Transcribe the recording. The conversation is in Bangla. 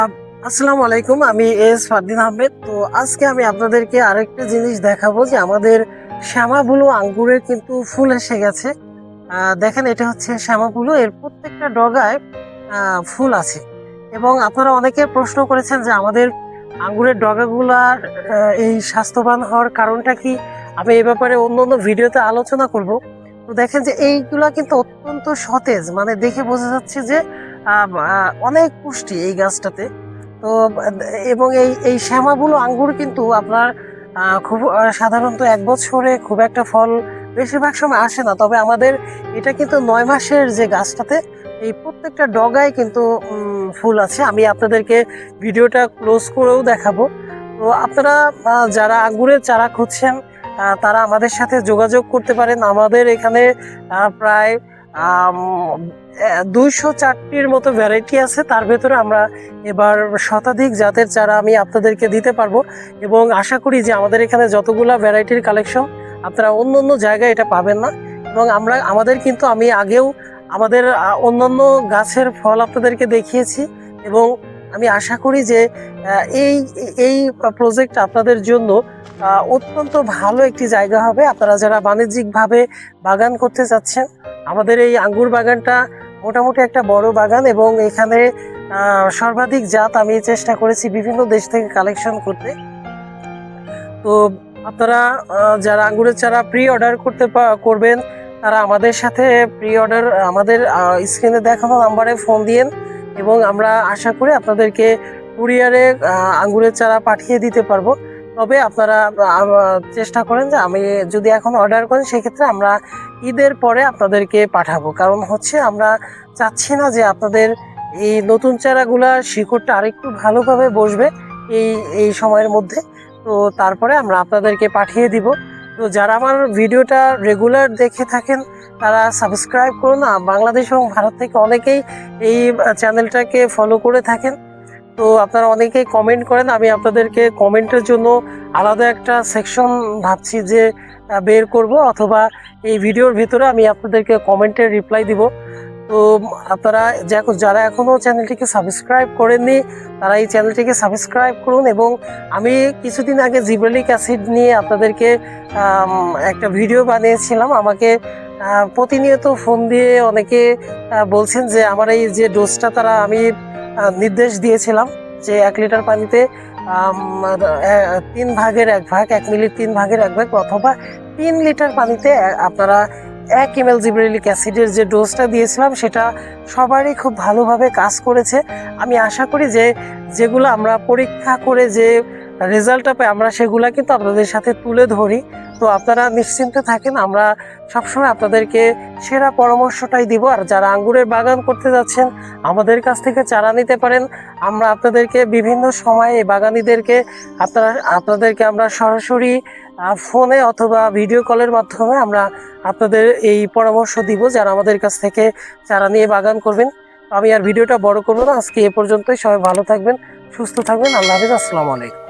আসসালামু আলাইকুম, আমি এস ফারদিন আহমেদ। তো আজকে আমি আপনাদেরকে আরেকটা জিনিস দেখাবো যে আমাদের শ্যামাবুলো আঙ্গুরের কিন্তু ফুল এসে গেছে। দেখেন, এটা হচ্ছে শ্যামাবুলো, এর প্রত্যেকটা ডগায় ফুল আছে। এবং আপনারা অনেকে প্রশ্ন করেছেন যে আমাদের আঙ্গুরের ডগাগুলার এই স্বাস্থ্যবান হওয়ার কারণটা কি। আমি এই ব্যাপারে অন্য অন্য ভিডিওতে আলোচনা করব। তো দেখেন যে এইগুলা কিন্তু অত্যন্ত সতেজ, মানে দেখে বোঝা যাচ্ছে যে অনেক পুষ্টি এই গাছটাতে। তো এবং এই এই শ্যামাগুলো আঙ্গুর কিন্তু আপনার খুব সাধারণত এক বছরে খুব একটা ফল বেশিরভাগ সময় আসে না। তবে আমাদের এটা কিন্তু 9 মাসের যে গাছটাতে এই প্রত্যেকটা ডগায় কিন্তু ফুল আছে। আমি আপনাদেরকে ভিডিওটা ক্লোজ করেও দেখাবো। তো আপনারা যারা আঙ্গুরের চারা খুঁজছেন তারা আমাদের সাথে যোগাযোগ করতে পারেন। আমাদের এখানে প্রায় 204টির মতো ভ্যারাইটি আছে। তার ভেতরে আমরা এবার শতাধিক জাতের চারা আমি আপনাদেরকে দিতে পারবো, এবং আশা করি যে আমাদের এখানে যতগুলা ভ্যারাইটির কালেকশন আপনারা অন্য অন্য জায়গায় এটা পাবেন না। এবং আমাদের কিন্তু আমি আগেও আমাদের অন্যান্য গাছের ফল আপনাদেরকে দেখিয়েছি, এবং আমি আশা করি যে এই এই প্রজেক্ট আপনাদের জন্য অত্যন্ত ভালো একটি জায়গা হবে। আপনারা যারা বাণিজ্যিকভাবে বাগান করতে চাচ্ছেন, আমাদের এই আঙ্গুর বাগানটা মোটামুটি একটা বড় বাগান, এবং এখানে সর্বাধিক জাত আমি চেষ্টা করেছি বিভিন্ন দেশ থেকে কালেকশন করতে। তো আপনারা যারা আঙ্গুরের চারা প্রি অর্ডার করবেন, তারা আমাদের সাথে প্রি অর্ডার আমাদের স্ক্রিনে দেখানো নাম্বারে ফোন দিয়েন, এবং আমরা আশা করি আপনাদেরকে কুরিয়ারে আঙ্গুরের চারা পাঠিয়ে দিতে পারবো। তবে আপনারা চেষ্টা করেন যে আমি যদি এখন অর্ডার করেন সেক্ষেত্রে আমরা ঈদের পরে আপনাদেরকে পাঠাবো। কারণ হচ্ছে আমরা চাচ্ছি না যে আপনাদের এই নতুন চারাগুলা শিকড়টা আরেকটু ভালোভাবে বসবে এই এই সময়ের মধ্যে। তো তারপরে আমরা আপনাদেরকে পাঠিয়ে দিব। তো যারা আমার ভিডিওটা রেগুলার দেখে থাকেন তারা সাবস্ক্রাইব করুন। বাংলাদেশ এবং ভারত থেকে অনেকেই এই চ্যানেলটাকে ফলো করে থাকেন। তো আপনারা অনেকেই কমেন্ট করেন, আমি আপনাদেরকে কমেন্টের জন্য আলাদা একটা সেকশন ভাবছি যে বের করব, অথবা এই ভিডিওর ভিতরে আমি আপনাদেরকে কমেন্টের রিপ্লাই দিব। তো আপনারা যারা এখনও চ্যানেলটিকে সাবস্ক্রাইব করেননি তারা এই চ্যানেলটিকে সাবস্ক্রাইব করুন। এবং আমি কিছুদিন আগে জিব্রেলিক অ্যাসিড নিয়ে আপনাদেরকে একটা ভিডিও বানিয়েছিলাম। আমাকে প্রতিনিয়ত ফোন দিয়ে অনেকে বলছেন যে আমার এই যে ডোজটা তারা আমি নির্দেশ দিয়েছিলাম যে 1 লিটার পানিতে 3/1 ভাগ 1 মিলি 3/1 ভাগ, অথবা 3 লিটার পানিতে আপনারা 1 ml জিব্রেলিক অ্যাসিডের যে ডোজটা দিয়েছিলাম সেটা সবারই খুব ভালোভাবে কাজ করেছে। আমি আশা করি যে যেগুলো আমরা পরীক্ষা করে যে রেজাল্টটা পাই আমরা সেগুলো কিন্তু আপনাদের সাথে তুলে ধরি। তো আপনারা নিশ্চিন্তে থাকেন, আমরা সবসময় আপনাদেরকে সেরা পরামর্শটাই দিব। আর যারা আঙ্গুরের বাগান করতে যাচ্ছেন আমাদের কাছ থেকে চারা নিতে পারেন। আমরা আপনাদেরকে বিভিন্ন সময়ে বাগানীদেরকে আপনাদেরকে আমরা সরাসরি ফোনে অথবা ভিডিও কলের মাধ্যমে আমরা আপনাদের এই পরামর্শ দিব যারা আমাদের কাছ থেকে চারা নিয়ে বাগান করবেন। আমি আর ভিডিওটা বড় করবো না, আজকে এ পর্যন্তই। সবাই ভালো থাকবেন, সুস্থ থাকবেন। আল্লাহ হাফেজ, আসসালামু আলাইকুম।